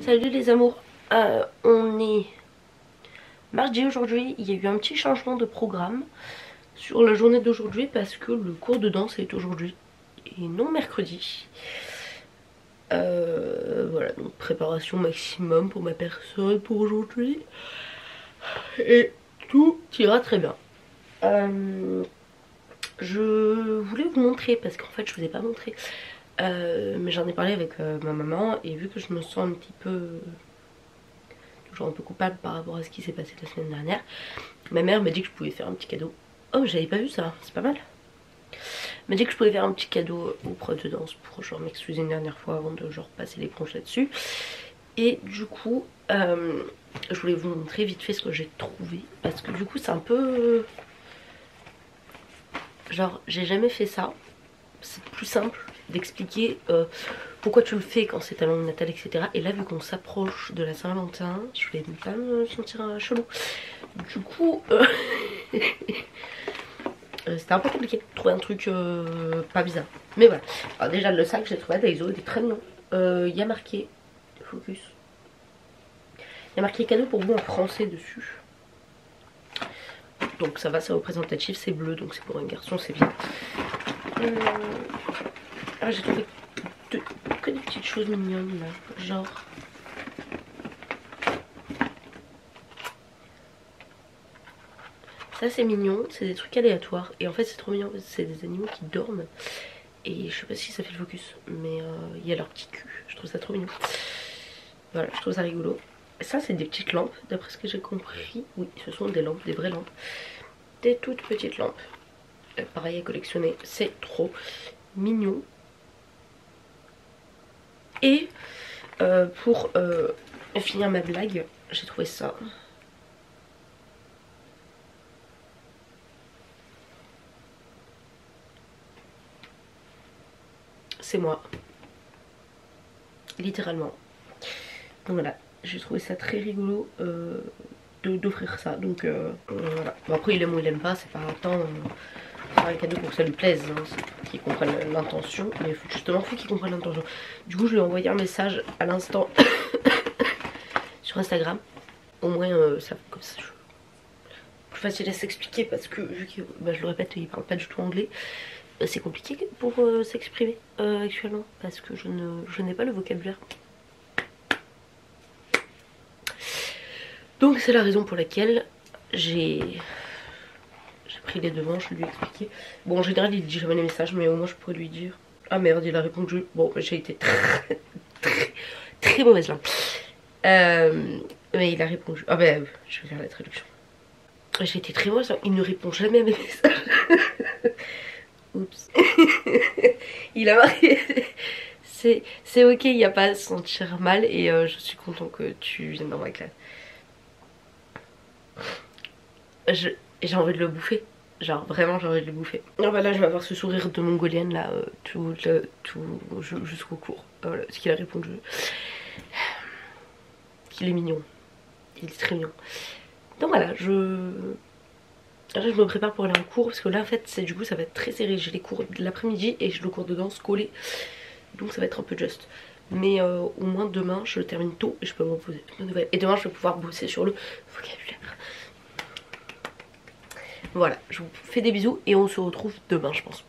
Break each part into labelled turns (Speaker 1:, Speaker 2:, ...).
Speaker 1: Salut les amours, on est mardi aujourd'hui. Il y a eu un petit changement de programme sur la journée d'aujourd'hui parce que le cours de danse est aujourd'hui et non mercredi. Voilà, donc préparation maximum pour ma personne pour aujourd'hui et tout ira très bien. Je voulais vous montrer parce qu'en fait je vous ai pas montré, mais j'en ai parlé avec ma maman et vu que je me sens un petit peu toujours un peu coupable par rapport à ce qui s'est passé la semaine dernière, ma mère m'a dit que je pouvais faire un petit cadeau. Oh, j'avais pas vu ça, c'est pas mal. Elle m'a dit que je pouvais faire un petit cadeau au prof de danse pour genre m'excuser une dernière fois avant de genre passer l'éponge là-dessus. Et du coup je voulais vous montrer vite fait ce que j'ai trouvé parce que du coup c'est un peu genre j'ai jamais fait ça. C'est plus simple d'expliquer pourquoi tu le fais quand c'est ta langue natale, etc. Et là vu qu'on s'approche de la Saint-Valentin, je voulais pas me sentir chelou. Du coup c'était un peu compliqué de trouver un truc pas bizarre. Mais voilà. Alors déjà le sac j'ai trouvé à Daiso, il est très mignon. Il y a marqué focus. Il y a marqué cadeau pour vous en français dessus. Donc ça va, c'est représentatif, c'est bleu, donc c'est pour un garçon, c'est bien. Ah, j'ai trouvé que des petites choses mignonnes là, genre ça c'est mignon, c'est des trucs aléatoires et en fait c'est trop mignon, c'est des animaux qui dorment et je sais pas si ça fait le focus mais il y a leur petit cul, je trouve ça trop mignon. Voilà, je trouve ça rigolo. Ça c'est des petites lampes d'après ce que j'ai compris. Oui, ce sont des lampes, des vraies lampes, des toutes petites lampes. Pareil à collectionner, c'est trop mignon. Et pour finir ma blague, j'ai trouvé ça. C'est moi. Littéralement. Donc voilà, j'ai trouvé ça très rigolo d'offrir ça. Donc voilà. Bon, après il aime ou il aime pas, c'est pas tant faire un cadeau pour que ça lui plaise, hein. C'est qu'il comprenne l'intention. Mais justement, faut qu'il comprenne l'intention. Du coup je lui ai envoyé un message à l'instant sur Instagram. Au moins ça comme ça plus facile à s'expliquer parce que vu que bah, je le répète, il parle pas du tout anglais. C'est compliqué pour s'exprimer actuellement parce que je n'ai pas le vocabulaire. Donc c'est la raison pour laquelle j'ai pris les devants, je lui ai expliqué. Bon en général il dit jamais les messages mais au moins je pourrais lui dire. Ah merde, il a répondu. Bon j'ai été très mauvaise langue. Mais il a répondu. Ah bah je vais faire la traduction. J'ai été très mauvaise langue, il ne répond jamais à mes messages. Oups. Il a marqué. C'est ok, il n'y a pas à se sentir mal et je suis content que tu viennes dans ma classe. J'ai envie de le bouffer. Genre vraiment j'ai envie de le bouffer. Ah bah là je vais avoir ce sourire de mongolienne là tout jusqu'au cours. Voilà ce qu'il a répondu. Il est mignon. Il est très mignon. Donc voilà, là je me prépare pour aller en cours parce que là en fait du coup ça va être très serré. J'ai les cours de l'après-midi et j'ai le cours de danse collé. Donc ça va être un peu juste. Mais au moins demain je termine tôt et je peux me reposer. Et demain je vais pouvoir bosser sur le vocabulaire. Voilà, je vous fais des bisous et on se retrouve demain je pense.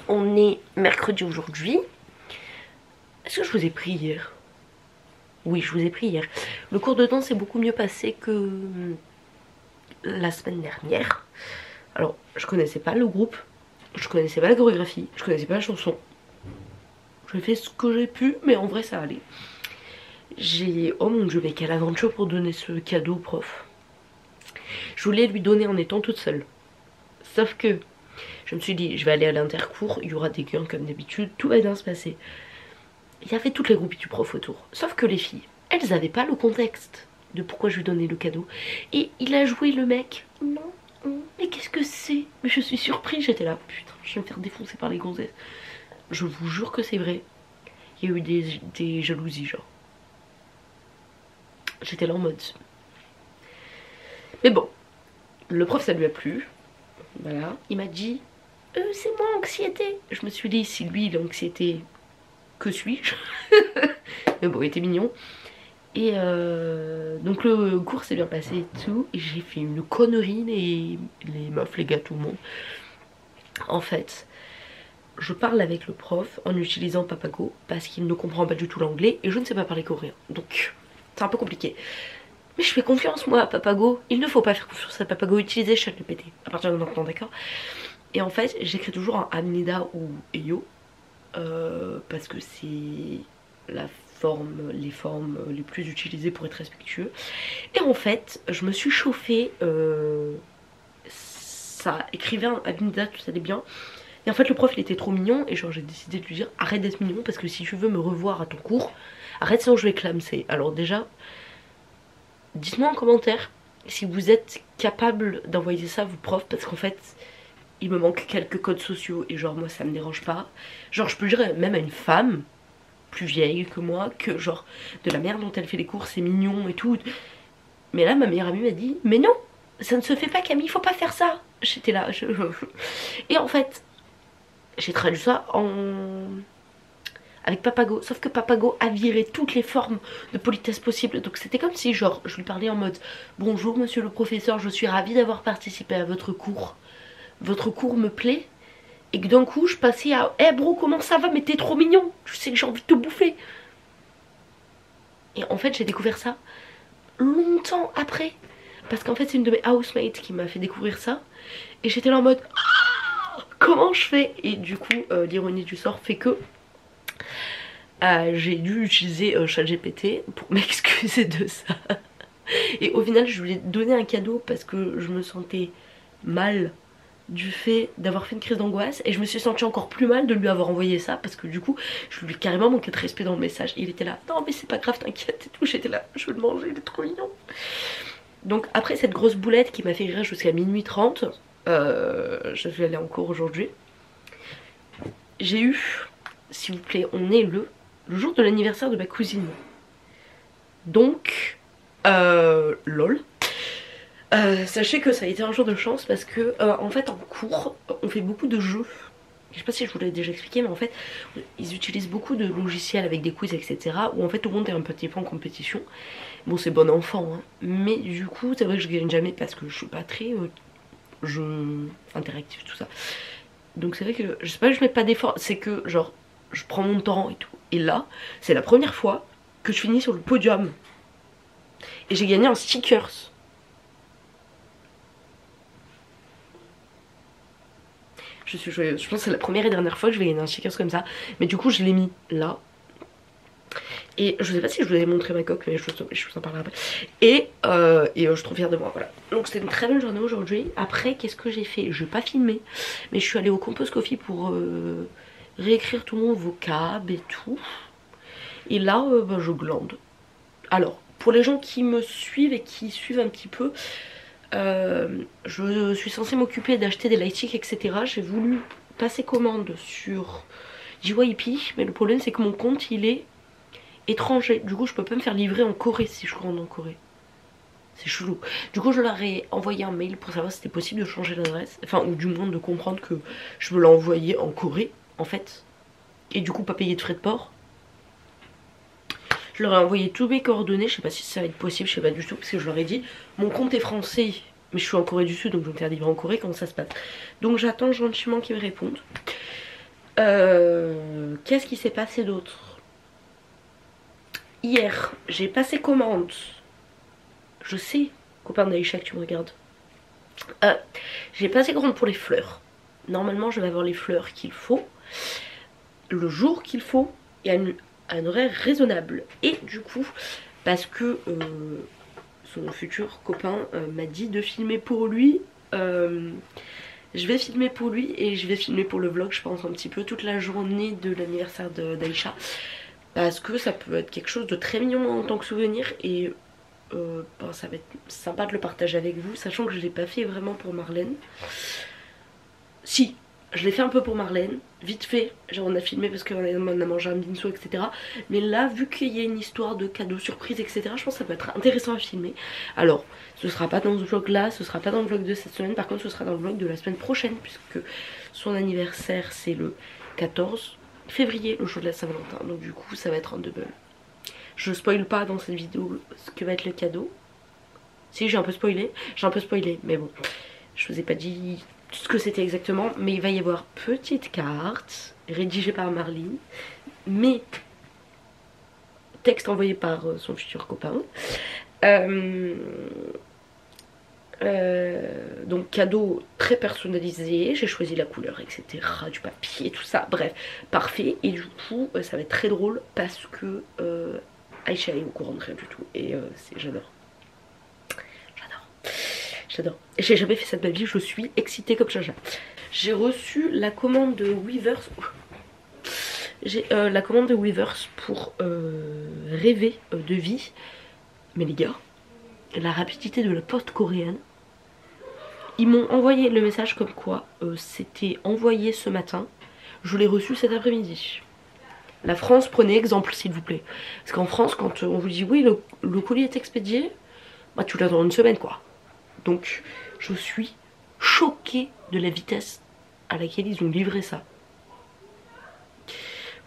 Speaker 1: On est mercredi aujourd'hui. Est-ce que je vous ai pris hier? Oui, je vous ai pris hier. Le cours de danse s'est beaucoup mieux passé que la semaine dernière. Alors, je connaissais pas le groupe, je connaissais pas la chorégraphie, je connaissais pas la chanson. J'ai fait ce que j'ai pu, mais en vrai ça allait. Oh mon dieu, mais quelle aventure pour donner ce cadeau au prof. Je voulais lui donner en étant toute seule. Sauf que je me suis dit, je vais aller à l'intercours, il y aura des gains comme d'habitude, tout va bien se passer. Il y avait toutes les groupies du prof autour. Sauf que les filles, elles avaient pas le contexte de pourquoi je lui donnais le cadeau. Et il a joué le mec. Non, mais qu'est-ce que c'est? Mais je suis surprise, j'étais là, putain, je vais me faire défoncer par les gonzesses. Je vous jure que c'est vrai. Il y a eu des jalousies, genre. J'étais là en mode. Mais bon, le prof ça lui a plu. Voilà, il m'a dit c'est moi anxiété. Je me suis dit, si lui il a anxiété, que suis-je? Mais bon, il était mignon. Et donc le cours s'est bien passé et tout. Et j'ai fait une connerie, les meufs, les gars, tout le monde. En fait, je parle avec le prof en utilisant Papago parce qu'il ne comprend pas du tout l'anglais et je ne sais pas parler coréen. Donc c'est un peu compliqué. Mais je fais confiance moi à Papago. Il ne faut pas faire confiance à Papago. Utilisez ChatGPT à partir de maintenant, d'accord? Et en fait, j'écris toujours un Amnida ou Eyo parce que c'est les formes les plus utilisées pour être respectueux. Et en fait, je me suis chauffée. Ça écrivait un Amnida, tout allait bien. Et en fait, le prof il était trop mignon. Et genre, j'ai décidé de lui dire arrête d'être mignon parce que si tu veux me revoir à ton cours, arrête sinon je vais clamser. Alors, déjà, dites-moi en commentaire si vous êtes capable d'envoyer ça à vos profs parce qu'en fait il me manque quelques codes sociaux et genre moi ça me dérange pas. Genre je peux dire même à une femme plus vieille que moi que genre de la merde dont elle fait les cours c'est mignon et tout. Mais là ma meilleure amie m'a dit mais non ça ne se fait pas Camille, faut pas faire ça. J'étais là et en fait j'ai traduit ça avec Papago, sauf que Papago a viré toutes les formes de politesse possibles. Donc c'était comme si genre je lui parlais en mode bonjour monsieur le professeur, je suis ravie d'avoir participé à votre cours me plaît. Et que d'un coup je passais à eh bro comment ça va mais t'es trop mignon, je sais que j'ai envie de te bouffer. Et en fait j'ai découvert ça longtemps après parce qu'en fait c'est une de mes housemates qui m'a fait découvrir ça. Et j'étais là en mode ah, comment je fais? Et du coup l'ironie du sort fait que j'ai dû utiliser ChatGPT pour m'excuser de ça. Et au final je lui ai donné un cadeau parce que je me sentais mal du fait d'avoir fait une crise d'angoisse. Et je me suis sentie encore plus mal de lui avoir envoyé ça parce que du coup je lui ai carrément manqué de respect dans le message. Et il était là non mais c'est pas grave t'inquiète et tout. J'étais là je veux le manger, il est trop mignon. Donc après cette grosse boulette qui m'a fait rire jusqu'à minuit 30, je vais aller en cours aujourd'hui. J'ai eu, s'il vous plaît, on est le jour de l'anniversaire de ma cousine. Donc, lol. Sachez que ça a été un jour de chance parce que en fait en cours on fait beaucoup de jeux. Je sais pas si je vous l'ai déjà expliqué mais en fait ils utilisent beaucoup de logiciels avec des quiz etc. Où en fait tout le monde est un petit peu en compétition. Bon c'est bon enfant hein. Mais du coup c'est vrai que je gagne jamais parce que je suis pas très jeu interactif tout ça. Donc c'est vrai que je sais pas que je mets pas d'effort, c'est que genre je prends mon temps et tout. Et là c'est la première fois que je finis sur le podium. Et j'ai gagné un stickers. Je suis joyeuse, je pense que c'est la première et dernière fois que je vais gagner un sticker comme ça. Mais du coup je l'ai mis là. Et je sais pas si je vous ai montré ma coque mais je vous en parlerai après. Et je suis trop fière de moi, voilà. Donc c'était une très belle journée aujourd'hui. Après qu'est-ce que j'ai fait? Je vais pas filmer. Mais je suis allée au Compose Coffee pour réécrire tout mon vocab et tout. Et là bah, je glande. Alors pour les gens qui me suivent et qui suivent un petit peu, je suis censée m'occuper d'acheter des lightsticks etc. J'ai voulu passer commande sur JYP mais le problème c'est que mon compte il est étranger, du coup je peux pas me faire livrer en Corée si je rentre en Corée. C'est chelou. Du coup je leur ai envoyé un mail pour savoir si c'était possible de changer l'adresse, enfin ou du moins de comprendre que je veux l'envoyer en Corée en fait. Et du coup pas payer de frais de port. Je leur ai envoyé tous mes coordonnées, je sais pas si ça va être possible, je sais pas du tout parce que je leur ai dit mon compte est français mais je suis en Corée du Sud donc je me faire livrer en Corée, comment ça se passe. Donc j'attends gentiment qu'ils me répondent. Qu'est-ce qui s'est passé d'autre? hier, j'ai passé commande. Je sais, copain d'Aïcha, que tu me regardes. J'ai passé commande pour les fleurs. Normalement, je vais avoir les fleurs qu'il faut, le jour qu'il faut, et à un horaire raisonnable. Et du coup, parce que son futur copain m'a dit de filmer pour lui, je vais filmer pour lui et je vais filmer pour le vlog, je pense, un petit peu toute la journée de l'anniversaire d'Aïcha. Parce que ça peut être quelque chose de très mignon en tant que souvenir et bon, ça va être sympa de le partager avec vous, sachant que je l'ai pas fait vraiment pour Marlène. Si, je l'ai fait un peu pour Marlène, vite fait, genre on a filmé parce qu'on a mangé un binso, etc. Mais là, vu qu'il y a une histoire de cadeaux surprises, etc., je pense que ça peut être intéressant à filmer. Alors, ce sera pas dans ce vlog là, ce sera pas dans le vlog de cette semaine, par contre ce sera dans le vlog de la semaine prochaine, puisque son anniversaire c'est le 14 février, le jour de la Saint-Valentin, donc du coup ça va être un double. Je spoil pas dans cette vidéo ce que va être le cadeau. Si, j'ai un peu spoilé, mais bon, je vous ai pas dit ce que c'était exactement, mais il va y avoir petite carte rédigée par Marlene, mais texte envoyé par son futur copain. Donc cadeau très personnalisé, j'ai choisi la couleur, etc., du papier, tout ça, bref, parfait. Et du coup ça va être très drôle parce que Aïcha est au courant de rien du tout et j'adore. J'ai jamais fait ça de ma vie, je suis excitée comme Jaja. J'ai reçu la commande de Weavers. J'ai la commande de Weavers pour rêver de vie. Mais les gars, la rapidité de la poste coréenne. Ils m'ont envoyé le message comme quoi c'était envoyé ce matin. Je l'ai reçu cet après-midi. La France, prenez exemple s'il vous plaît. Parce qu'en France, quand on vous dit oui, le colis est expédié, bah tu l'attends une semaine quoi. Donc je suis choquée de la vitesse à laquelle ils ont livré ça.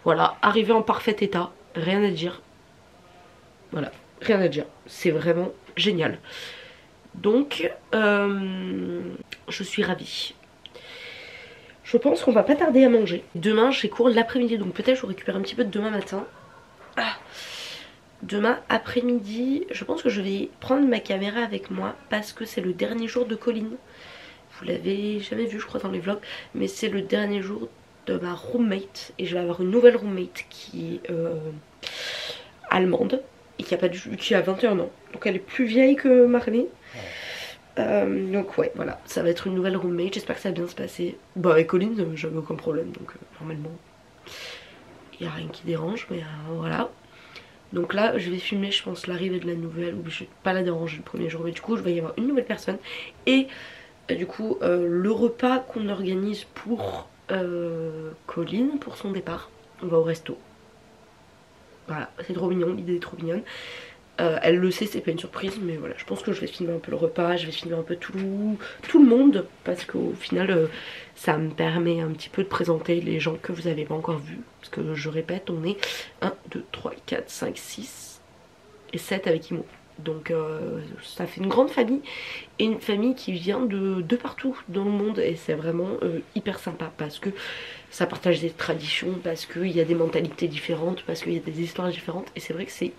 Speaker 1: Voilà, arrivé en parfait état, rien à dire. Voilà, rien à dire. C'est vraiment génial. Donc, je suis ravie. Je pense qu'on va pas tarder à manger. Demain, j'ai cours l'après-midi, donc peut-être je récupère un petit peu de demain matin. Demain après-midi, je pense que je vais prendre ma caméra avec moi parce que c'est le dernier jour de Colline. Vous l'avez jamais vu je crois dans les vlogs, mais c'est le dernier jour de ma roommate et je vais avoir une nouvelle roommate qui est allemande et qui a 21 ans. Donc elle est plus vieille que Marley. Donc ouais, voilà, ça va être une nouvelle roommate, j'espère que ça va bien se passer. Bah avec Colline, j'avais aucun problème, donc normalement il n'y a rien qui dérange, mais voilà. Donc là je vais filmer je pense l'arrivée de la nouvelle, ou je vais pas la déranger le premier jour, mais du coup je vais y avoir une nouvelle personne. Et du coup le repas qu'on organise pour Colline, pour son départ, on va au resto. Voilà, c'est trop mignon, l'idée est trop mignonne. Elle le sait, c'est pas une surprise, mais voilà, je pense que je vais filmer un peu le repas, je vais filmer un peu tout le monde, parce qu'au final ça me permet un petit peu de présenter les gens que vous n'avez pas encore vus, parce que je répète, on est 1, 2, 3, 4, 5, 6 et 7 avec Imo. Donc ça fait une grande famille, et une famille qui vient de partout dans le monde, et c'est vraiment hyper sympa, parce que ça partage des traditions, parce qu'il y a des mentalités différentes, parce qu'il y a des histoires différentes, et c'est vrai que c'est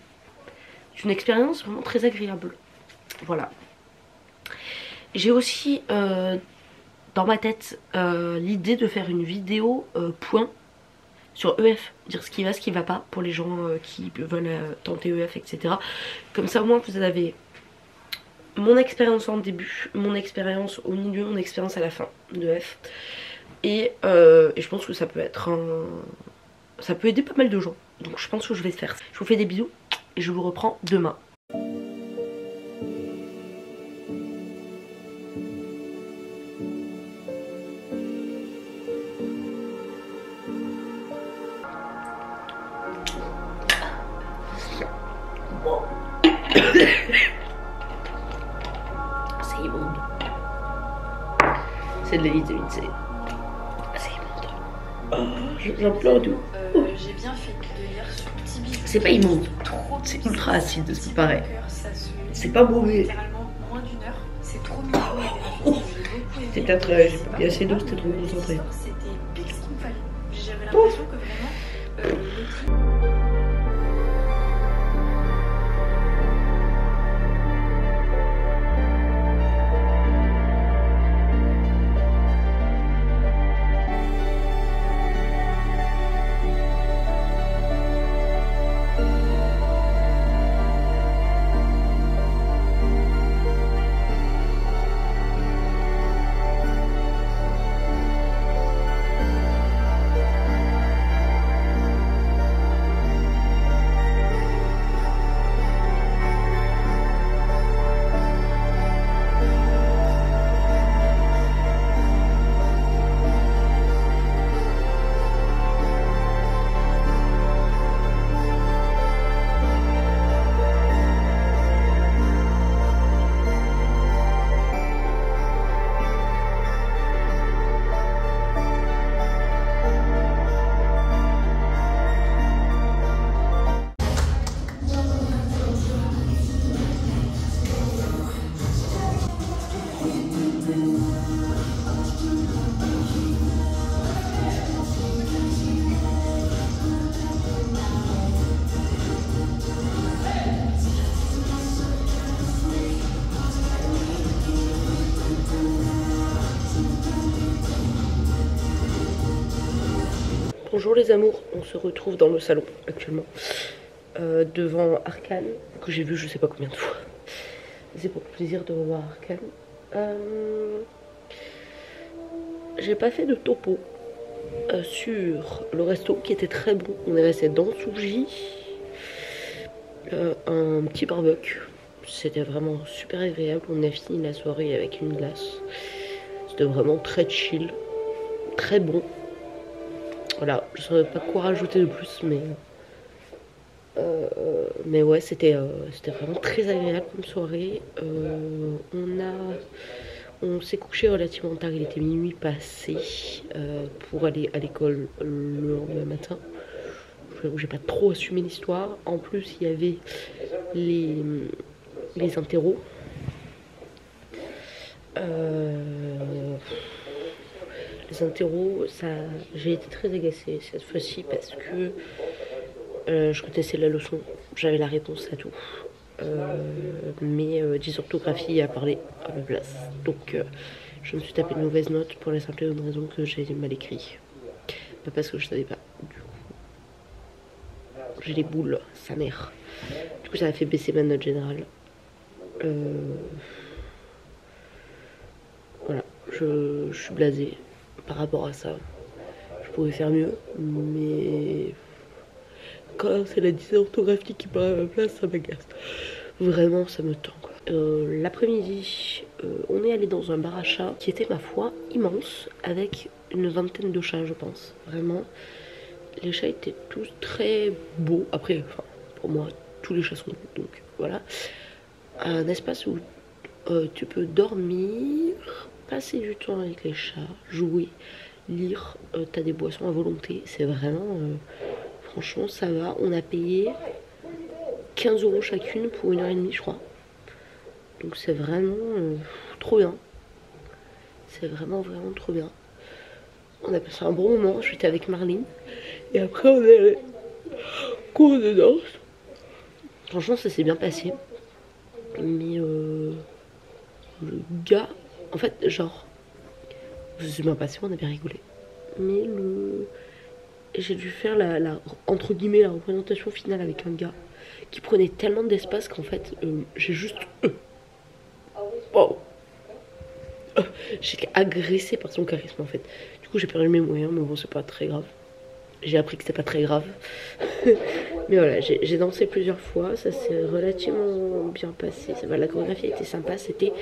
Speaker 1: une expérience vraiment très agréable. Voilà. J'ai aussi dans ma tête l'idée de faire une vidéo point sur EF, dire ce qui va pas pour les gens qui veulent tenter EF, etc. Comme ça au moins vous avez mon expérience en début, mon expérience au milieu, mon expérience à la fin de EF. Et je pense que ça peut être ça peut aider pas mal de gens. Donc je pense que je vais faire ça. Je vous fais des bisous et je vous reprends demain. C'est immonde. C'est de la vitamine C. C'est immonde. Oh, j'en pleure d'où.
Speaker 2: J'ai bien fait de lire sur Tibi.
Speaker 1: C'est pas immonde. C'est ultra acide de ce qui paraît. C'est pas mauvais.
Speaker 2: Littéralement moins d'une heure. C'est trop mignon.
Speaker 1: C'est peut-être j'ai pas pris assez d'eau, c'était trop concentré.
Speaker 2: C'était pile ce qu'il me fallait. J'avais l'impression que vraiment le tri...
Speaker 1: Bonjour les amours, on se retrouve dans le salon actuellement devant Arcane, que j'ai vu je sais pas combien de fois. C'est pour le plaisir de revoir Arcane. J'ai pas fait de topo sur le resto qui était très bon. On est resté dans Suji, un petit barbecue. C'était vraiment super agréable. On a fini la soirée avec une glace. C'était vraiment très chill, très bon. Voilà, je ne saurais pas quoi rajouter de plus, mais ouais, c'était vraiment très agréable comme soirée. On s'est couché relativement tard, il était minuit passé pour aller à l'école le lendemain matin. J'ai pas trop assumé l'histoire. En plus, il y avait les interros. Les interros, j'ai été très agacée cette fois-ci parce que je connaissais la leçon, j'avais la réponse à tout. Mais dysorthographie a parlé à ma place. Donc je me suis tapé une mauvaise note pour la simple et bonne raison que j'ai mal écrit. Pas parce que je savais pas. Du coup, j'ai les boules, sa mère. Du coup, ça a fait baisser ma note générale. Voilà, je suis blasée par rapport à ça. Je pourrais faire mieux, mais quand c'est la dysorthographie qui parle à ma place, ça m'agace. Vraiment, ça me tend. L'après-midi, on est allé dans un bar à chats qui était, ma foi, immense, avec une vingtaine de chats, je pense. Vraiment, les chats étaient tous très beaux. Après, enfin, pour moi, tous les chats sont beaux, donc voilà. Un espace où tu peux dormir, passer du temps avec les chats, jouer, lire. T'as des boissons à volonté. C'est vraiment, franchement, ça va. On a payé 15 € chacune pour 1h30, je crois. Donc c'est vraiment trop bien. C'est vraiment trop bien. On a passé un bon moment. J'étais avec Marlene. Et après on est allé cours de danse. Franchement ça s'est bien passé. Mais le gars, en fait genre, ça s'est bien passé, on a bien rigolé. Mais j'ai dû faire entre guillemets la représentation finale avec un gars qui prenait tellement d'espace qu'en fait j'ai juste wow. J'étais agressée par son charisme en fait. Du coup j'ai perdu mes moyens, mais bon c'est pas très grave. J'ai appris que c'était pas très grave. Mais voilà, j'ai dansé plusieurs fois, ça s'est relativement bien passé. Ça va, la chorégraphie était sympa, c'était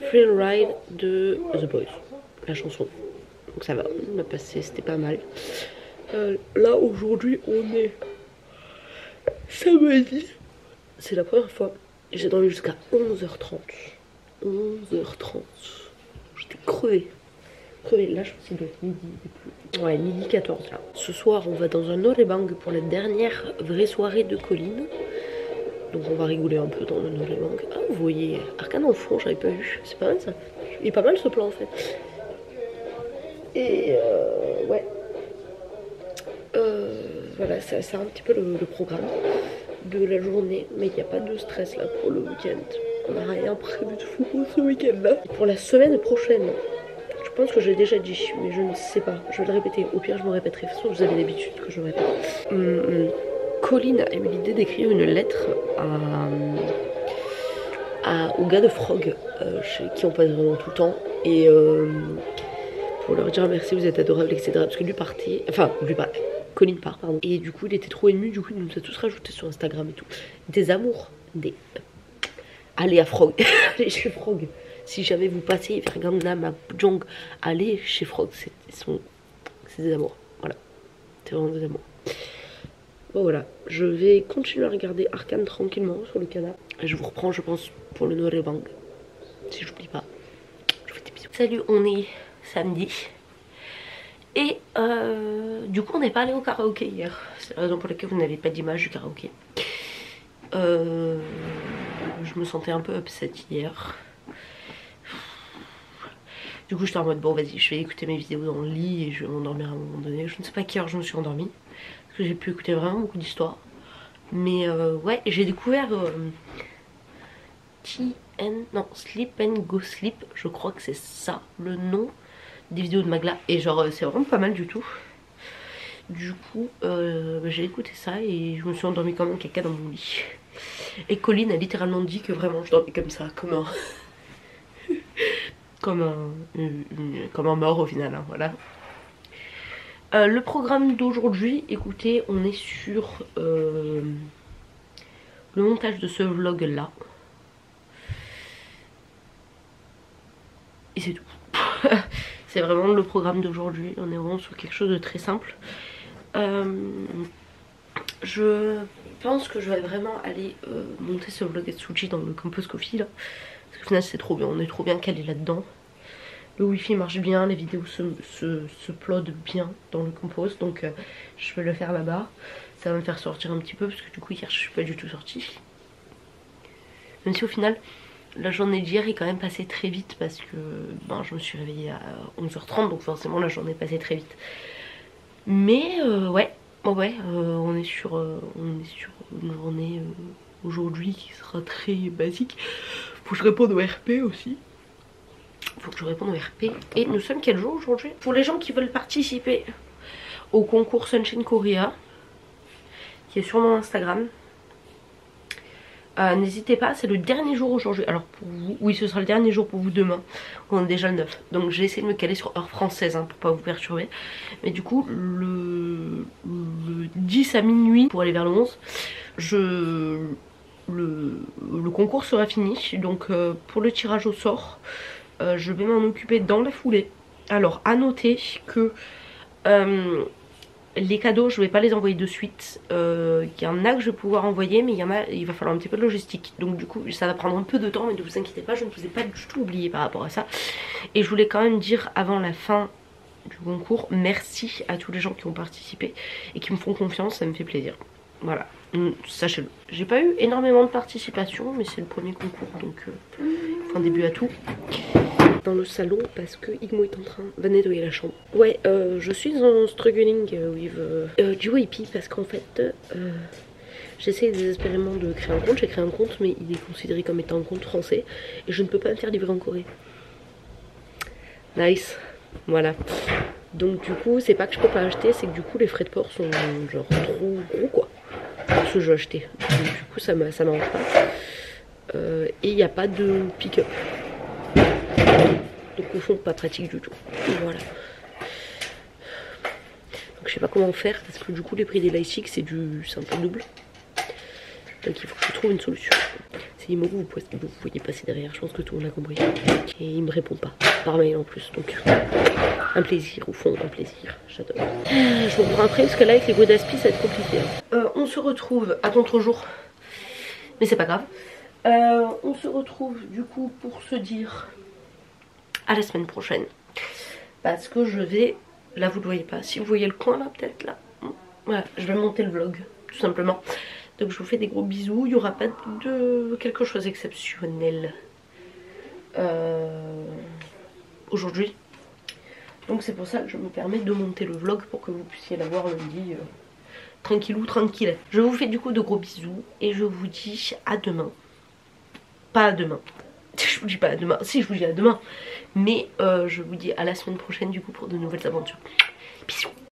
Speaker 1: Thrill Ride de The Boys, la chanson. Donc ça va, on a passé, c'était pas mal. Là aujourd'hui on est samedi. C'est la première fois. J'ai dormi jusqu'à 11h30. 11h30. J'étais crevée. Là, je pense qu'il doit être midi. Ouais, midi 14 là. Ce soir, on va dans un Norebang pour la dernière vraie soirée de Colline. Donc, on va rigoler un peu dans le Norebang. Ah, vous voyez Arcane en fond, j'avais pas vu. C'est pas mal ça. Il est pas mal ce plan en fait. Et ouais. Voilà, c'est un petit peu le programme de la journée, mais il n'y a pas de stress là pour le week-end. On n'a rien prévu de fou pour ce week-end là. Pour la semaine prochaine, je pense que j'ai déjà dit, mais je ne sais pas. Je vais le répéter, au pire je me répéterai. De toute façon vous avez l'habitude que je me répète. Colline a eu l'idée d'écrire une lettre au gars de Frog, chez qui on passe vraiment tout le temps. Et pour leur dire merci, vous êtes adorables, etc. Parce que lui partait, enfin lui partait. Colline part, pardon. Et du coup, il était trop ému, du coup, il nous a tous rajouté sur Instagram et tout. Des amours, allez à Frog, allez chez Frog. Si jamais vous passez vers Gangnam à Pyeongchang, allez chez Frog, c'est des amours, voilà. C'est vraiment des amours. Bon voilà, je vais continuer à regarder Arcane tranquillement sur le canal. Et je vous reprends, je pense, pour le Norebang. Si j'oublie pas. Je vous fais des bisous. Salut, on est samedi. Et du coup on n'est pas allé au karaoké hier. C'est la raison pour laquelle vous n'avez pas d'image du karaoké. Je me sentais un peu upset hier. Du coup j'étais en mode bon vas-y je vais écouter mes vidéos dans le lit et je vais m'endormir à un moment donné. Je ne sais pas quelle heure je me suis endormie. Parce que j'ai pu écouter vraiment beaucoup d'histoires. Mais ouais, j'ai découvert Sleep and Go Sleep. Je crois que c'est ça le nom des vidéos de Magla. Et genre c'est vraiment pas mal du tout. du coup j'ai écouté ça et je me suis endormie comme un caca dans mon lit. Et Colline a littéralement dit que vraiment je dormais comme ça, comme un comme un mort au final, hein, voilà. Le programme d'aujourd'hui, écoutez, on est sur le montage de ce vlog là. Et c'est tout. C'est vraiment le programme d'aujourd'hui, on est vraiment sur quelque chose de très simple. Je pense que je vais vraiment aller monter ce vlog Etsuji dans le campus Coffee là. Parce qu'au final c'est trop bien, on est trop bien calé là-dedans. Le wifi marche bien, les vidéos se uploadent bien dans le compose, donc je vais le faire là-bas. Ça va me faire sortir un petit peu parce que du coup hier je suis pas du tout sortie. Même si au final la journée d'hier est quand même passée très vite parce que ben, je me suis réveillée à 11h30, donc forcément la journée est passée très vite. Mais ouais, on est sur une journée aujourd'hui qui sera très basique. Faut que je réponde au RP aussi. Faut que je réponde au RP. Et nous sommes quel jour aujourd'hui? Pour les gens qui veulent participer au concours Sunshine Korea, qui est sur mon Instagram, n'hésitez pas, c'est le dernier jour aujourd'hui. Alors pour vous, oui ce sera le dernier jour pour vous demain. On est déjà le 9. Donc j'ai essayé de me caler sur heure française hein, pour pas vous perturber. Mais du coup le 10 à minuit pour aller vers le 11, le concours sera fini. Donc pour le tirage au sort, je vais m'en occuper dans la foulée. Alors à noter que les cadeaux je vais pas les envoyer de suite. Il y en a que je vais pouvoir envoyer, mais il y en a, il va falloir un petit peu de logistique. Donc du coup ça va prendre un peu de temps, mais ne vous inquiétez pas, je ne vous ai pas du tout oublié par rapport à ça. Et je voulais quand même dire avant la fin du concours, merci à tous les gens qui ont participé et qui me font confiance, ça me fait plaisir. Voilà, sachez-le. J'ai pas eu énormément de participation, mais c'est le premier concours, donc un début à tout. Dans le salon parce que Igmo est en train de nettoyer la chambre. Ouais, je suis en struggling with du WIP parce qu'en fait j'essaie désespérément de créer un compte. J'ai créé un compte mais il est considéré comme étant un compte français et je ne peux pas me faire livrer en Corée. Nice, voilà. Donc du coup c'est pas que je peux pas acheter, c'est que du coup les frais de port sont genre trop gros quoi pour ce jeu acheté. Donc du coup ça m'arrange pas. Et il n'y a pas de pick-up. Donc au fond pas pratique du tout. Voilà. Donc je sais pas comment faire parce que du coup les prix des lightsticks c'est un peu double. Donc il faut que je trouve une solution. C'est Imogo, vous pouvez passer derrière, je pense que tout le monde a compris. Et il me répond pas, par mail en plus. Donc un plaisir, au fond un plaisir, j'adore. Je vous reprends après parce que là avec les goûts d'aspi ça va être compliqué. On se retrouve à d'autres jours. Mais c'est pas grave. On se retrouve du coup pour se dire à la semaine prochaine parce que je vais, là vous ne voyez pas, si vous voyez le coin là peut-être là, voilà, je vais monter le vlog tout simplement. Donc je vous fais des gros bisous, il n'y aura pas de quelque chose d'exceptionnel aujourd'hui, donc c'est pour ça que je me permets de monter le vlog pour que vous puissiez l'avoir lundi tranquillou tranquille. Je vous fais du coup de gros bisous et je vous dis à demain. Pas à demain. Je vous dis pas à demain. Si, je vous dis à demain. Mais je vous dis à la semaine prochaine du coup pour de nouvelles aventures. Bisous.